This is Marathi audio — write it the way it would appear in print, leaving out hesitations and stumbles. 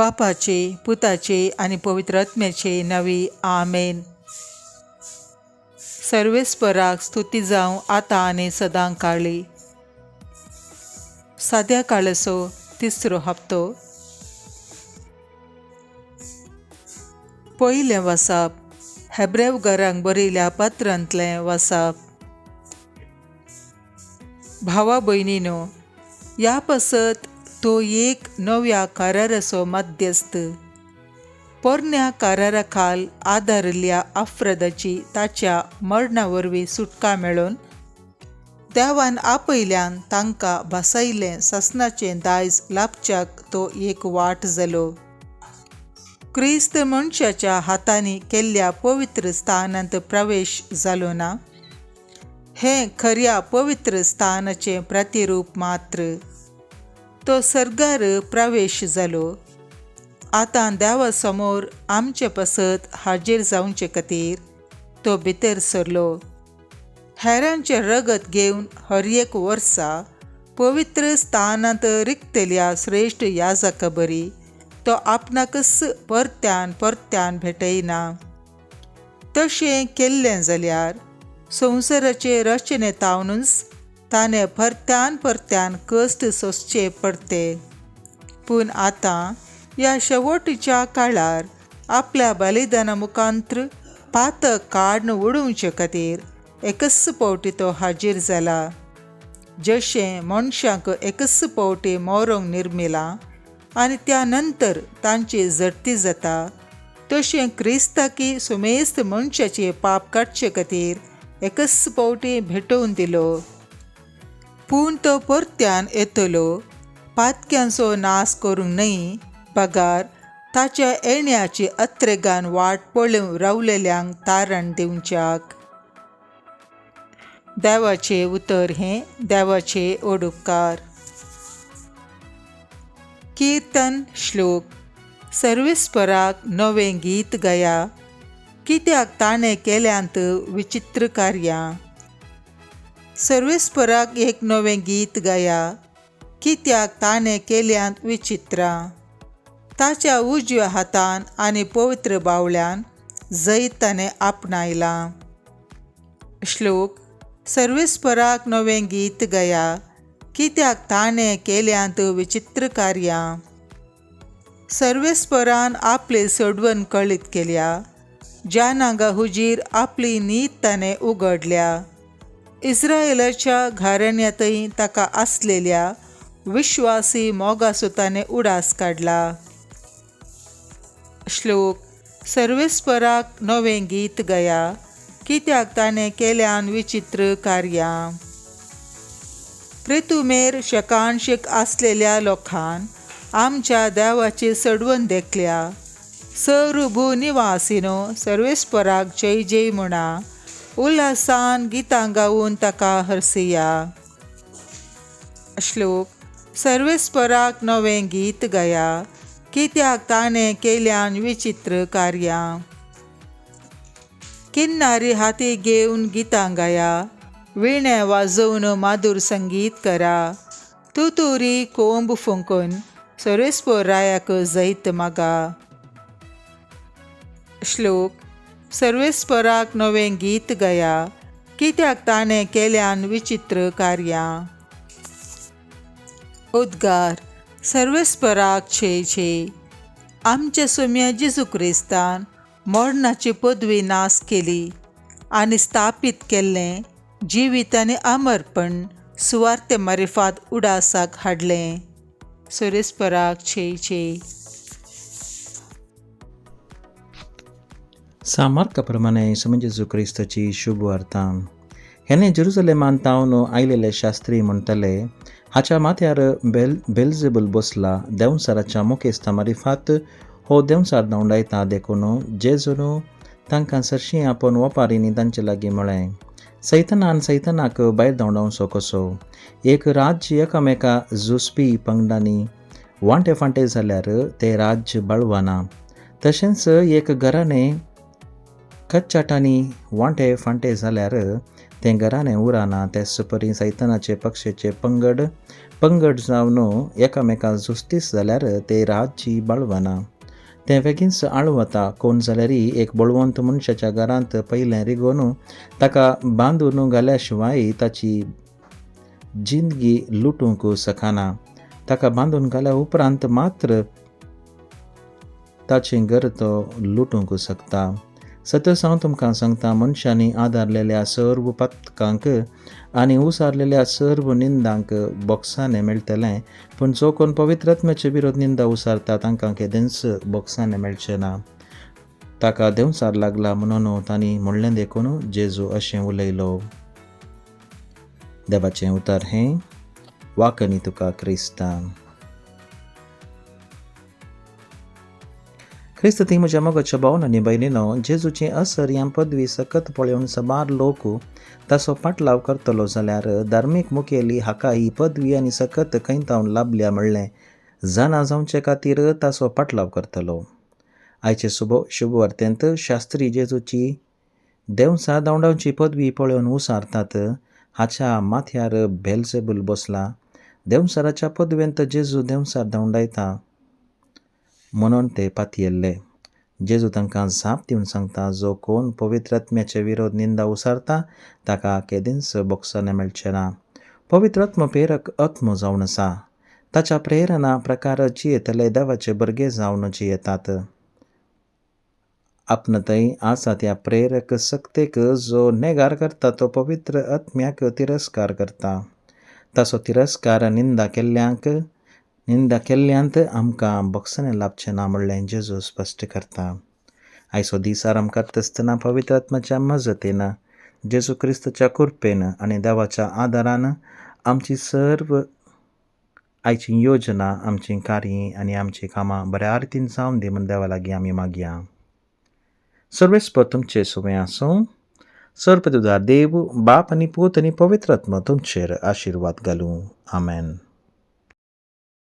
बापाचे, पुताचे आणि पवित्र आत्म्याचे नवी आमेन. सर्वेस्पराक स्तुती जावं आतां आनी सदां काळी. साद्या काळाचो तिसरो हप्तो. पयलें वाचप. हेब्रेवकारांक बरयल्या पत्रांतलें वाचप. भावा भयणीनो, ह्या पासत तो एक नव्या कराराचो मध्यस्थ. पोरन्या करारा खाल आदारिल्ल्या अफ्रादाची ताच्या मरणा वरवीं सुटका मेळोवन देवान आपयल्यान तांकां बसयिल्लें ससनाचें दायज लाभच्याक तो एक वाट जालो. क्रिस्त मनशाच्या हातांनी केल्ल्या पवित्र स्थानांत प्रवेश जालो ना. हें खऱ्या पवित्र स्थानाचें प्रतिरूप मात्र. तो सर्गार प्रवेश जालो. आतां देवा समोर आमचे पासत हाजीर जावचे खातीर तो भितर सरलो. हेरांचें रगत घेवन हर एक वर्सा पवित्र स्थानांत रिक्तल्या श्रेश्ठ याजका बरी तो आपणाकच परत्यान परत्यान भेटयना. तशें केल्लें जाल्यार संवसाराचे रचनेतावनूच ताणें परत्यान परत्यान कश्ट सोंसचे पडटे. पूण आतां ह्या शेवटीच्या काळार आपल्या बलिदाना मुखांत्र पातक काडून उडोवचे खातीर एकच पावटी तो हाजीर जाला. जशें मनशांक एकच पावटी मरोंक निर्मिलां आनी त्या नंतर तांची जडती जाता, तशें क्रिस्ताकी सुमेस्त मनशाचे पाप काडचे खातीर एकच पावटी भेटोवन दिलो. पूण तो परत्यान येतलो, पातक्यांचो नाश करूंक न्हय, पगार ताच्या येण्याची अत्रेगान वाट पळोवन रावलेल्यांक तारण दिवच्याक. देवाचें उतर हें देवाचे ओडुपकार. कीर्तन श्लोक. सर्वेस्पराक नवें गीत गाया, कित्याक ताणें केल्यांत विचित्र कार्यां. सर्वेस्पराक एक नवें गीत गाया, कित्याक ताणें केल्यांत विचित्रां. ताच्या उजव्या हातान आनी पवित्र बावळ्यान जैत ताणें आपणायलां. श्लोक. सर्वेस्पराक नवें गीत गाया, कित्याक ताणें केल्यांत विचित्र कार्यां. सर्वेस्परान आपली सोडवण कळीत केल्या, जानांगा हुजीर आपली नीत ताणें उगडल्या. इस्रायेलाच्या घराण्यांतय ताका आसलेल्या विश्वासी मोगाचो ताणें उडास काडला. श्लोक. सर्वेस्पराक नवें गीत गाया, कित्याक ताणें केल्यान विचित्र कार्यां. पृथ्वीमेर शेकानशेक आसलेल्या लोकान आमच्या देवाची सोडवण देखल्या. सर्वभू निवासिनो, सर्वेस्पराक जय जय म्हणा, उल्हासान गितां गावून ताका हरसिया. श्लोक. सर्वेस्पराक नवें गीत गाया, कित्याक ताणें केल्यान विचित्र कार्यां. किन्नारी हाती घेवन गितां गाया, विणे वाजोवन माधुर संगीत करा. तुतुरी कोंब फुंकून सर्वेस्परायाक जैत मागा. श्लोक. सर्वेस्पराक नवें गीत गाया, कित्याक ताणें केल्यान विचित्र कार्यां. उद्गार. सर्वेस्पराक छे छे. आमच्या सोम्या जेजू क्रिस्तान मरणाची पदवी नाश केली आनी स्थापीत केल्लें जिवीत आनी अमरपण सुवार्ते मार्फत उडासाक हाडलें. सर्वेस्पराक छे छे. सामर्थ्याप्रमाणे येशू जेजू क्रिस्ताची शुभ वार्ता. हेने जेरुसलेमान तावन आयलेले शास्त्री म्हणटले, हाच्या माथ्यार बेल्झेबूल बसला. देंवसाराच्या मुखेस्ता मार्फत हो देंवसार धांवडायता देखून जेजून तांकां सरशीं आपोवन ओपारींनी तांचे लागीं म्हळें, सैतानाक भायर धांवडावचो कसो. एक राज्य एकामेका झुजपी पंगडांनी वांटे फांटे जाल्यार तें राज्य बळवाना. तशेंच एक घराणें कच्चाटांनी वांटे फांटे जाल्यार तें घराणें उराना तेच परी सैतानाचे पक्षेचे पंगड जावन एकामेकां जुस्तीस जाल्यार ते रातची बाळवना. तें बेगीनच आळू वता. कोण जाल्यारी एक बळवंत मनशाच्या घरांत पयलें रिगोवन ताका बांदून घाल्या शिवाय ताची जिंदगी लुटूंक शकना. ताका बांदून घाल्या उपरांत मात्र ताचें घर तो लुटूंक शकता. सतत हांव तुमकां सांगता, मनशांनी आदारलेल्या सर्व पथकांक आनी उसारलेल्या सर्व निंदांक बोगसाने मेळटलें, पूण जो कोण पवित्र आत्म्याचे विरोध निंदा उसारता तांकां केदेंच बोगसाने मेळचें ना. ताका देंवसार लागला म्हणून तांणी म्हणलें देखून जेजू अशें उलयलो. देवाचें उतर हें वाकनी तुका क्रिस्ता. क्रिस्त ती म्हज्या मोगाच्या भावन आनी भयणीनो, जेजूची असर ह्या पदवी सकत पळोवन साबार लोक ताचो पाटलाव करतलो जाल्यार धार्मीक मुखेली हाका ही पदवी आनी सकत खंयतावन लाभल्या म्हणलें जाणा जावचे खातीर ताचो पाटलाव करतलो. आयचे शुभवार्तेंत शास्त्री जेजूची देंवसा धांवडावची पदवी पळोवन उसारतात. हाच्या माथ्यार बेल्झेबूल बसला. देंवसाराच्या पदवेंत जेजू देंवसार धांवडायता म्हणून ते पातयेल्ले. जेजू तांकां जाप दिवन सांगता, जो कोण पवित्र आत्म्याचे विरोध निंदा उसारता ताका केदेंच बोगसाने मेळचें ना. पवित्र आत्मो प्रेरक आत्मो जावन आसा. ताच्या प्रेरणा प्रकार जियेतले देवाचे भुरगे जावन जियेतात. आपणतय आसा त्या प्रेरक सक्तेक जो नेगार करता तो पवित्र आत्म्याक तिरस्कार करता. ताचो तिरस्कार निंदा केल्ल्यांत आमकां बोगसाने लाभचें ना म्हणलें जेजू स्पश्ट करता. आयचो दीस आमकां करतना पवित्र आत्म्याच्या मजतीन, जेजू क्रिस्ताच्या कृपेन आनी देवाच्या आदारान आमची सर्व आयची योजना, आमची कार्य आनी आमची कामां बऱ्या रितीन जावन दी म्हूण देवा लागीं आमी मागया. सर्वेस्पर तुमचे सुवें आसूं. सर्वपितादार देव, बाप आनी पूत आनी पवित्र आत्मा तुमचेर आशिर्वाद घालूं. आमेन.